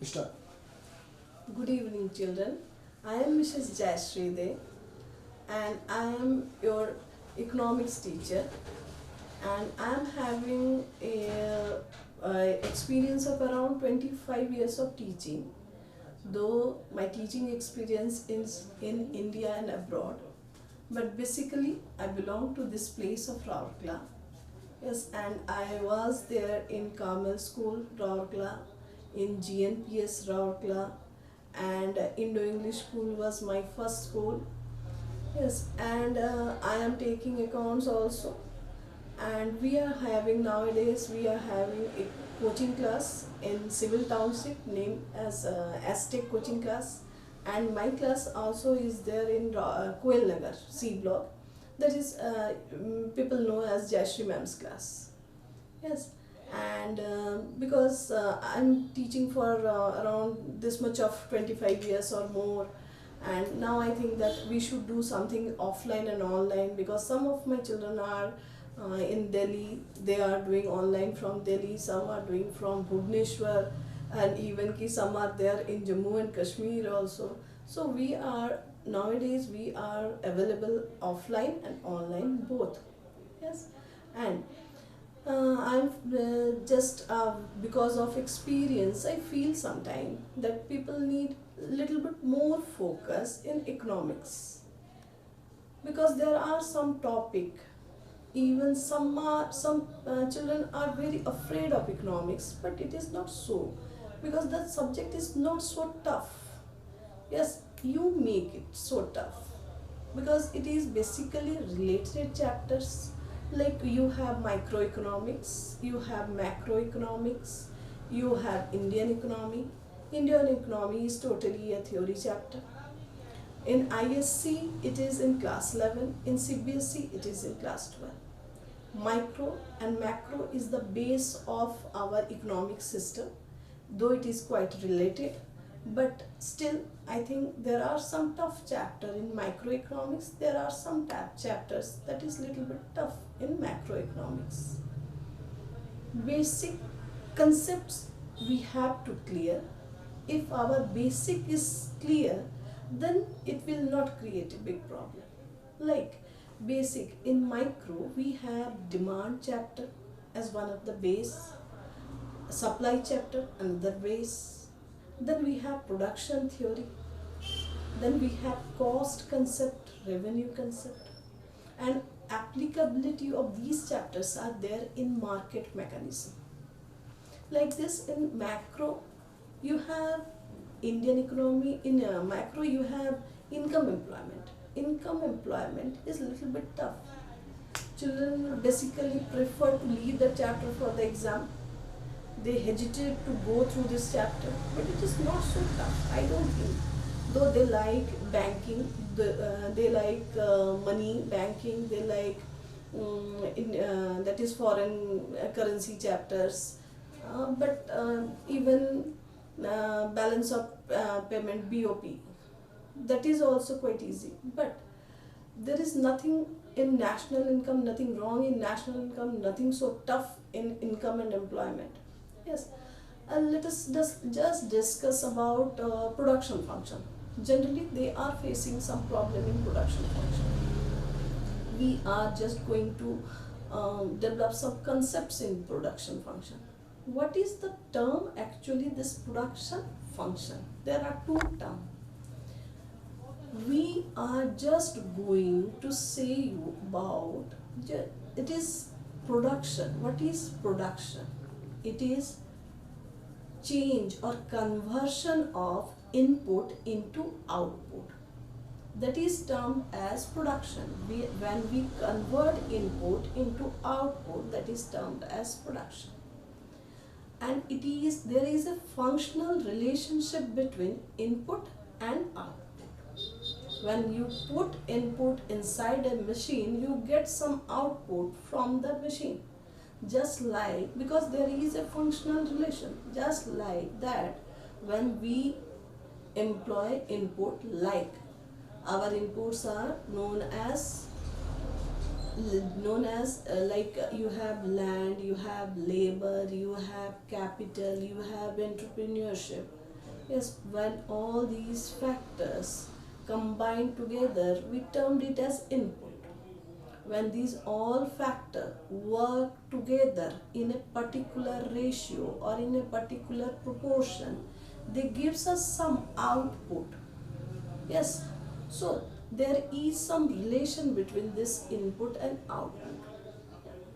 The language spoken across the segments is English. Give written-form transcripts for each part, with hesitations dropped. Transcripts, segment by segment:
Start. Good evening, children. I am Mrs. Jayshree Dey, and I am your economics teacher. And I am having a experience of around 25 years of teaching. Though my teaching experience is in India and abroad, but basically I belong to this place of Rourkela. Yes, and I was there in Carmel School, Rourkela, in GNPS Rourkela, and Indo-English School was my first school. Yes, and I am taking accounts also. And we are having nowadays, we are having a coaching class in Civil Township named as Stech coaching class. And my class also is there in Koel Nagar, C block. That is, people know as Jayshree ma'am's class. Yes, and because I'm teaching for around this much of 25 years or more, and now I think that we should do something offline and online, because some of my children are in Delhi, they are doing online from Delhi, some are doing from Bhubaneswar, and even ki some are there in Jammu and Kashmir also. So we are nowadays we are available offline and online both. Yes, and I'm just because of experience, I feel sometimes that people need little bit more focus in economics, because there are some topic, even some children are very afraid of economics, but it is not so, because that subject is not so tough. Yes, you make it so tough because it is basically related chapters, like you have microeconomics, you have macroeconomics, you have Indian economy. Indian economy is totally a theory chapter. In ISC it is in class 11, in CBSE it is in class 12. Micro and macro is the base of our economic system, though it is quite related, but still I think there are some tough chapter in microeconomics, there are some chapters that is little bit tough in macroeconomics. Basic concepts we have to clear. If our basic is clear, then it will not create a big problem. Like basic in micro, we have demand chapter as one of the base, supply chapter another base, then we have production theory, then we have cost concept, revenue concept, and applicability of these chapters are there in market mechanism. Like this, in macro you have Indian economy, in macro you have income employment. Income employment is a little bit tough. Children basically prefer to leave the chapter for the exam. They hesitate to go through this chapter, but it is not so tough, I don't think. Though they like banking, they like money, banking, they like that is foreign currency chapters, but even balance of payment, BOP, that is also quite easy. But there is nothing in national income, nothing wrong in national income, nothing so tough in income and employment. Yes, and let us just discuss about production function. Generally, they are facing some problem in production function. We are just going to develop some concepts in production function. What is the term actually, this production function? There are two terms. We are just going to say you about it is production. What is production? It is change or conversion of input into output. That is termed as production. When we convert input into output, that is termed as production. And there is a functional relationship between input and output. When you put input inside a machine, you get some output from the machine. Just like, because there is a functional relation, just like that, when we employ input, like our inputs are known as like you have land, you have labor, you have capital, you have entrepreneurship. Yes, when all these factors combine together, we termed it as input. When these all factors work together in a particular ratio or in a particular proportion, they gives us some output. Yes, so there is some relation between this input and output.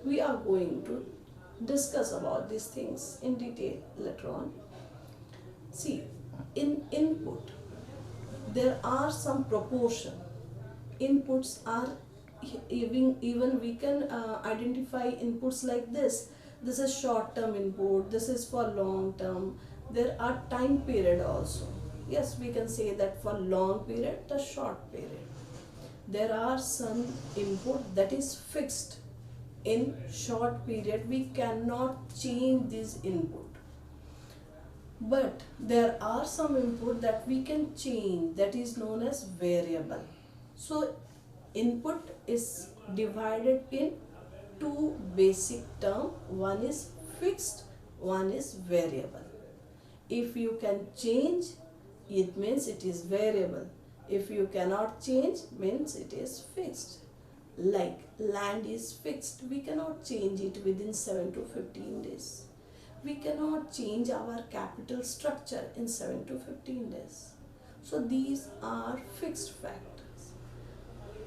We are going to discuss about these things in detail later on. See, in input, there are some proportion. Inputs are even we can identify inputs like this is short term input, this is for long term, there are time period also. Yes, we can say that for long period, the short period. There are some input that is fixed. In short period we cannot change this input, but there are some input that we can change, that is known as variable. So input is divided in two basic terms. One is fixed, one is variable. If you can change, it means it is variable. If you cannot change, means it is fixed. Like land is fixed, we cannot change it within 7 to 15 days. We cannot change our capital structure in 7 to 15 days. So these are fixed factors.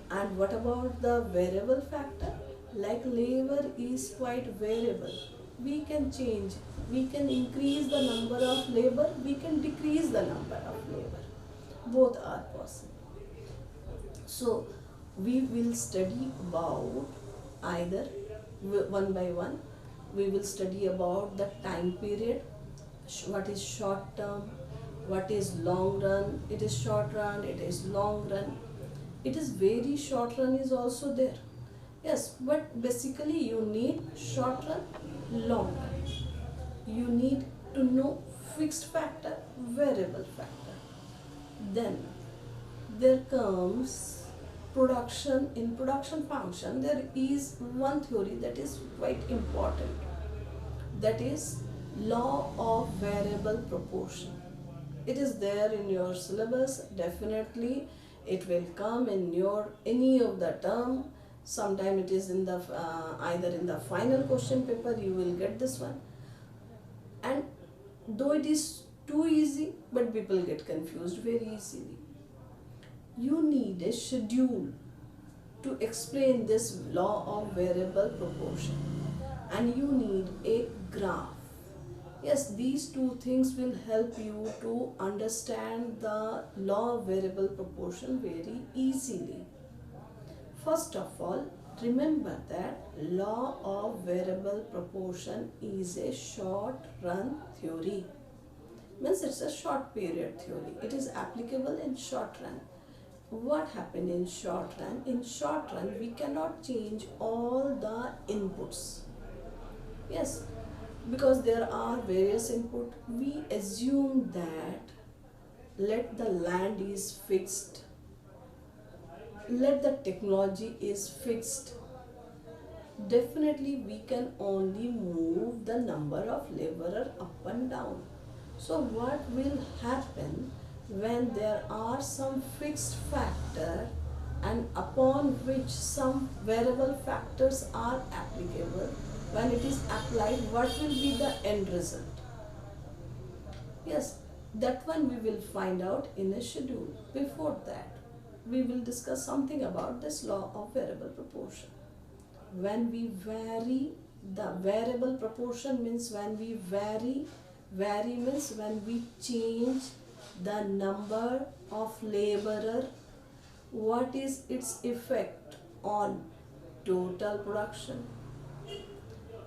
And what about the variable factor? Like labor is quite variable. We can change, we can increase the number of labor, we can decrease the number of labor. Both are possible. So we will study about either one by one. We will study about the time period, what is short term, what is long run, it is short run, it is long run. It is very short run is also there. Yes, but basically you need short run, long run. You need to know fixed factor, variable factor. Then there comes production. In production function there is one theory that is quite important, that is law of variable proportion. It is there in your syllabus, definitely it will come in your any of the term. Sometime it is in the either in the final question paper you will get this one. And though it is too easy, but people get confused very easily. You need a schedule to explain this law of variable proportion, and you need a graph. Yes, these two things will help you to understand the law of variable proportion very easily. First of all, remember that law of variable proportion is a short run theory. Means it's a short period theory. It is applicable in short run. What happened in short run? In short run, we cannot change all the inputs. Yes, because there are various input. We assume that let the land is fixed, let the technology is fixed. Definitely we can only move the number of laborer up and down. So what will happen when there are some fixed factor and upon which some variable factors are applicable? When it is applied, what will be the end result? Yes, that one we will find out in a schedule. Before that, we will discuss something about this law of variable proportion. When we vary, the variable proportion means when we vary means when we change the number of laborer, what is its effect on total production?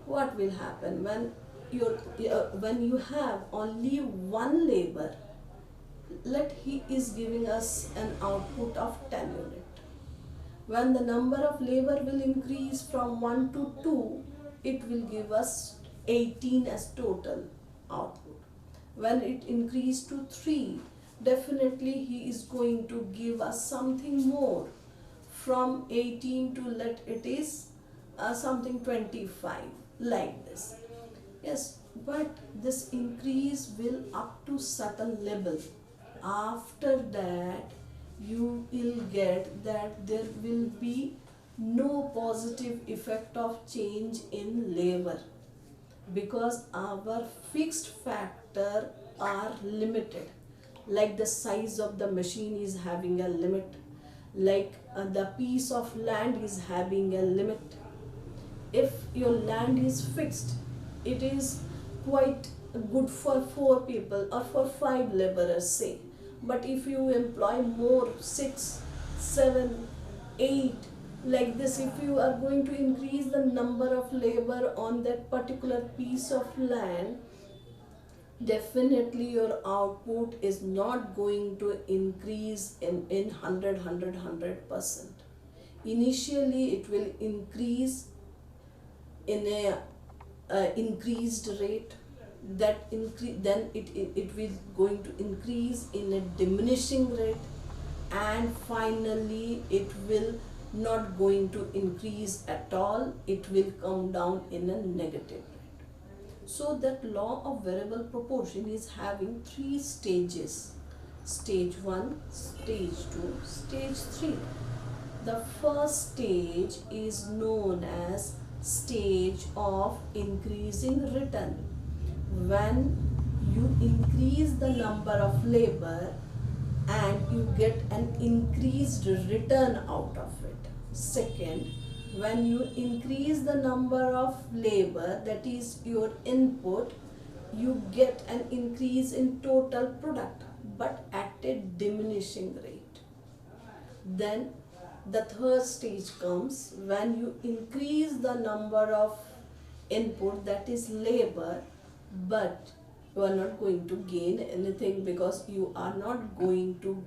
What will happen when you have only one labor? Let he is giving us an output of 10 unit. When the number of labor will increase from 1 to 2, it will give us 18 as total output. When it increased to 3, definitely he is going to give us something more. From 18 to let it is something 25, like this. Yes, but this increase will up to certain level. After that you will get that there will be no positive effect of change in labor, because our fixed factor are limited, like the size of the machine is having a limit, like the piece of land is having a limit. If your land is fixed, it is quite good for 4 people or for 5 laborers, say. But if you employ more, 6, 7, 8, like this, if you are going to increase the number of labor on that particular piece of land, definitely your output is not going to increase in 100%. Initially it will increase in a increased rate, that increase, then it will going to increase in a diminishing rate, and finally it will not going to increase at all, it will come down in a negative rate. So that law of variable proportion is having 3 stages: stage 1, stage 2, stage 3. The first stage is known as stage of increasing return, when you increase the number of labor and you get an increased return out of it. Second, when you increase the number of labor, that is your input, you get an increase in total product, but at a diminishing rate. Then the third stage comes when you increase the number of input, that is labor, but you are not going to gain anything, because you are not going to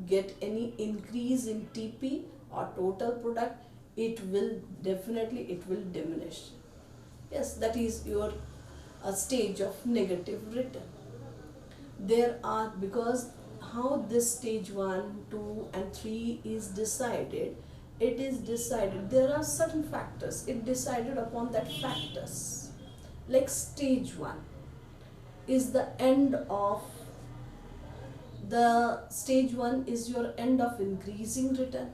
get any increase in TP or total product. It will definitely, it will diminish. Yes, that is your stage of negative return. There are, because how this stage 1, 2 and 3 is decided, it is decided, there are certain factors, it decided upon that factors. Like stage 1 is the end of, the stage 1 is your end of increasing return.